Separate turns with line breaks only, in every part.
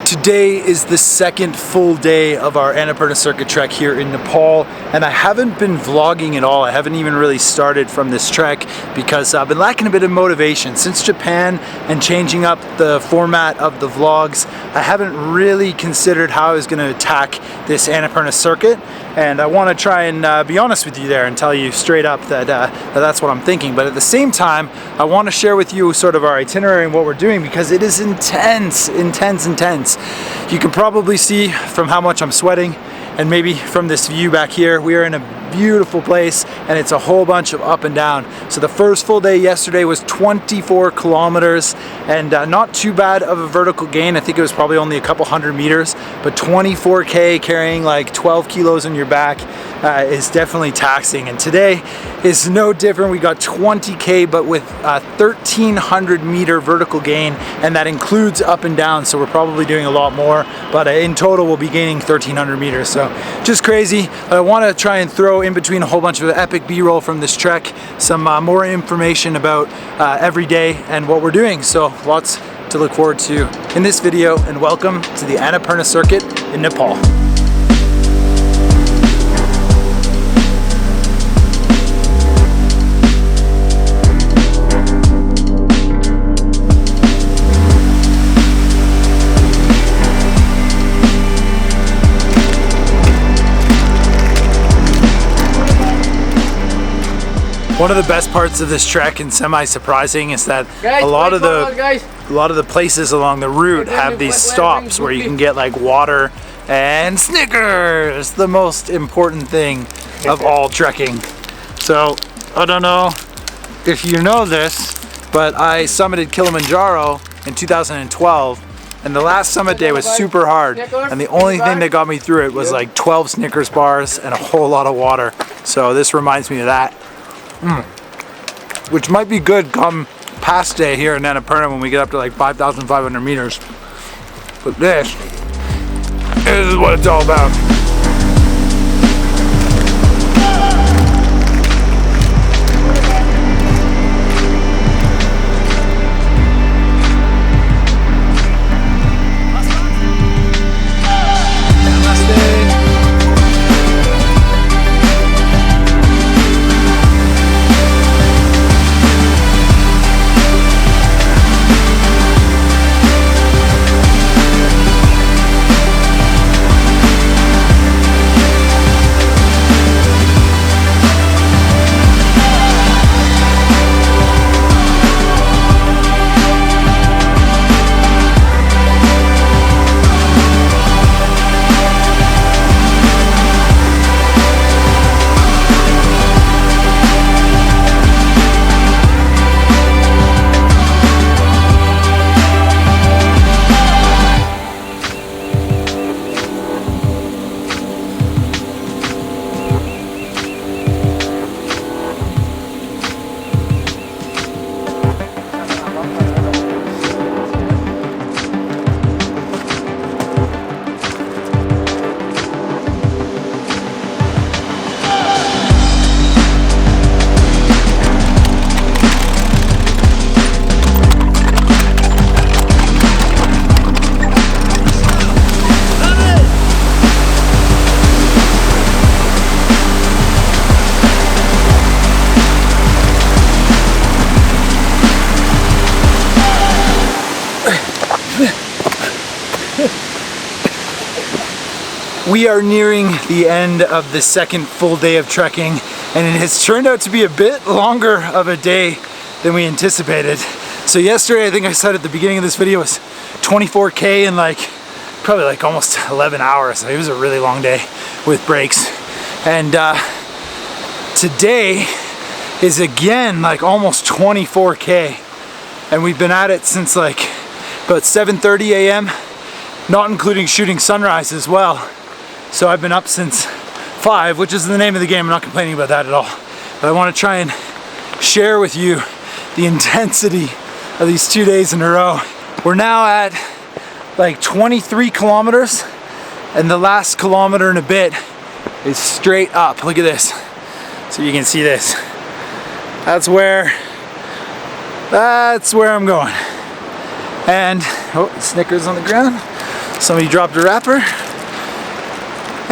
Today is the second full day of our Annapurna Circuit trek here in Nepal, and I haven't been vlogging at all. I haven't even really started from this trek because I've been lacking a bit of motivation. Since Japan and changing up the format of the vlogs, I haven't really considered how I was going to attack this Annapurna Circuit, and I want to try and be honest with you there and tell you straight up that that's what I'm thinking. But at the same time, I want to share with you sort of our itinerary and what we're doing because it is intense. You can probably see from how much I'm sweating, and maybe from this view back here, we are in a beautiful place and it's a whole bunch of up and down. So the first full day yesterday was 24 kilometers and not too bad of a vertical gain. I think it was probably only a couple hundred meters, but 24K carrying like 12 kilos on your back is definitely taxing. And today is no different. We got 20K but with a 1300 meter vertical gain, and that includes up and down, so we're probably doing a lot more, but in total we'll be gaining 1300 meters, so just crazy. I want to try and throw in between a whole bunch of epic b-roll from this trek, some more information about every day and what we're doing, so lots to look forward to in this video, and welcome to the Annapurna Circuit in Nepal. One of the best parts of this trek, and semi-surprising, is that a lot of the places along the route have these stops where you can get like water and Snickers, the most important thing of all trekking. So I don't know if you know this, but I summited Kilimanjaro in 2012, and the last summit day was super hard, and the only thing that got me through it was like 12 Snickers bars and a whole lot of water. So this reminds me of that. Which might be good come pass day here in Annapurna when we get up to like 5,500 meters. But this is what it's all about. We are nearing the end of the second full day of trekking, and it has turned out to be a bit longer of a day than we anticipated. So yesterday, I think I said at the beginning of this video, was 24K in like probably like almost 11 hours. It was a really long day with breaks. And today is again like almost 24K, and we've been at it since like about 7:30 a.m. not including shooting sunrise as well. So I've been up since 5, which is the name of the game. I'm not complaining about that at all. But I want to try and share with you the intensity of these 2 days in a row. We're now at like 23 kilometers, and the last kilometer and a bit is straight up. Look at this. So you can see this. That's where I'm going. And, oh, Snickers on the ground. Somebody dropped a wrapper.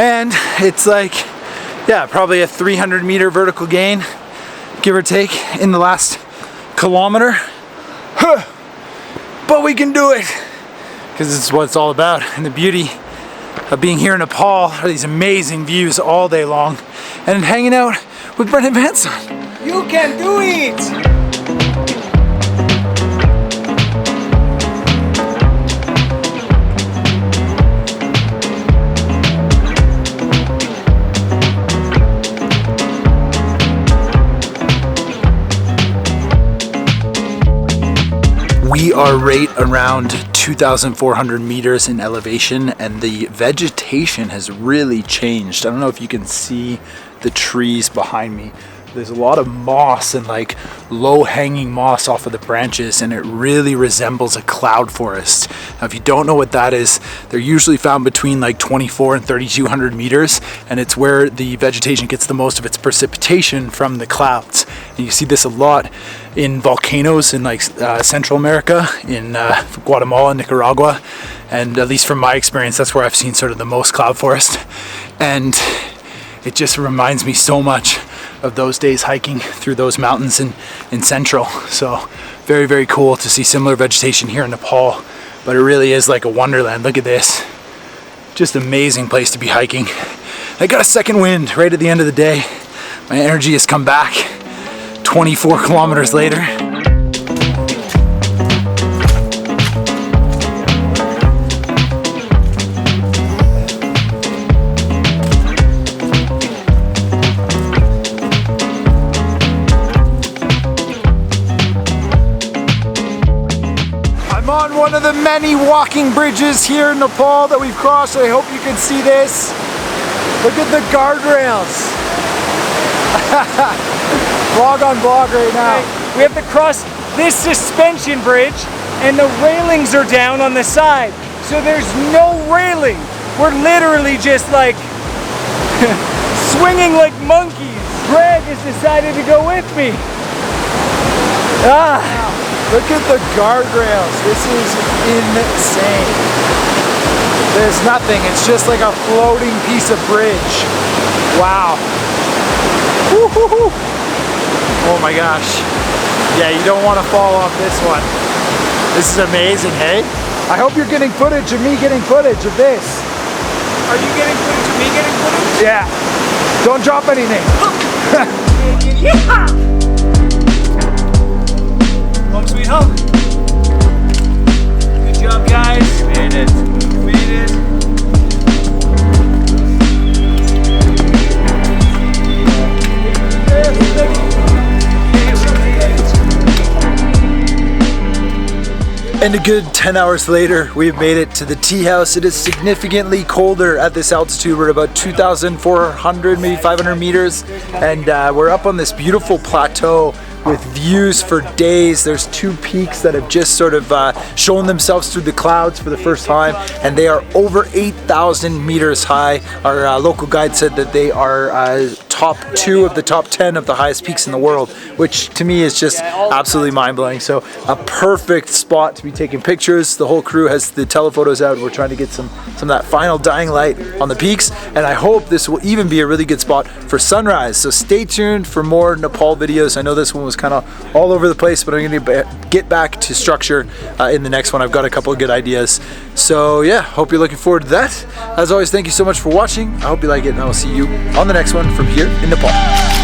And it's like, yeah, probably a 300-meter vertical gain, give or take, in the last kilometer. Huh. But we can do it, because this is what it's all about. And the beauty of being here in Nepal are these amazing views all day long, and hanging out with Brendan Vanson.
You can do it!
We are right around 2,400 meters in elevation, and the vegetation has really changed. I don't know if you can see the trees behind me. There's a lot of moss and like low-hanging moss off of the branches, and it really resembles a cloud forest. Now, if you don't know what that is, they're usually found between like 2,400 and 3,200 meters, and it's where the vegetation gets the most of its precipitation from the clouds. And you see this a lot in volcanoes in like Central America, in Guatemala, Nicaragua, and at least from my experience, that's where I've seen sort of the most cloud forest. And it just reminds me so much of those days hiking through those mountains in Central. So very, very cool to see similar vegetation here in Nepal, but it really is like a wonderland. Look at this, just amazing place to be hiking. I got a second wind right at the end of the day. My energy has come back 24 kilometers later. I'm on one of the many walking bridges here in Nepal that we've crossed. I hope you can see this. Look at the guardrails. Vlog on vlog right now.
We have to cross this suspension bridge, and the railings are down on the side. So there's no railing. We're literally just like swinging like monkeys. Greg has decided to go with me.
Wow. Look at the guardrails. This is insane. There's nothing. It's just like a floating piece of bridge. Wow. Woo-hoo-hoo. Oh my gosh. Yeah, you don't want to fall off this one. This is amazing, hey? I hope you're getting footage of me getting footage of this.
Are you getting footage of me getting footage?
Yeah. Don't drop anything.
Yeah! Home sweet home. Good job, guys. Made it. Made it.
And a good 10 hours later, we've made it to the tea house. It is significantly colder at this altitude. We're about 2,400, maybe 500 meters. And we're up on this beautiful plateau with views for days. There's two peaks that have just sort of shown themselves through the clouds for the first time, and they are over 8,000 meters high. Our local guide said that they are top 2 of the top 10 of the highest peaks in the world, which to me is just absolutely mind-blowing. So a perfect spot to be taking pictures. The whole crew has the telephotos out, and we're trying to get some of that final dying light on the peaks, and I hope this will even be a really good spot for sunrise. So stay tuned for more Nepal videos. I know this one was kind of all over the place, but I'm going to get back to structure in the next one. I've got a couple of good ideas. So yeah, hope you're looking forward to that. As always, thank you so much for watching. I hope you like it, and I will see you on the next one from here in Nepal.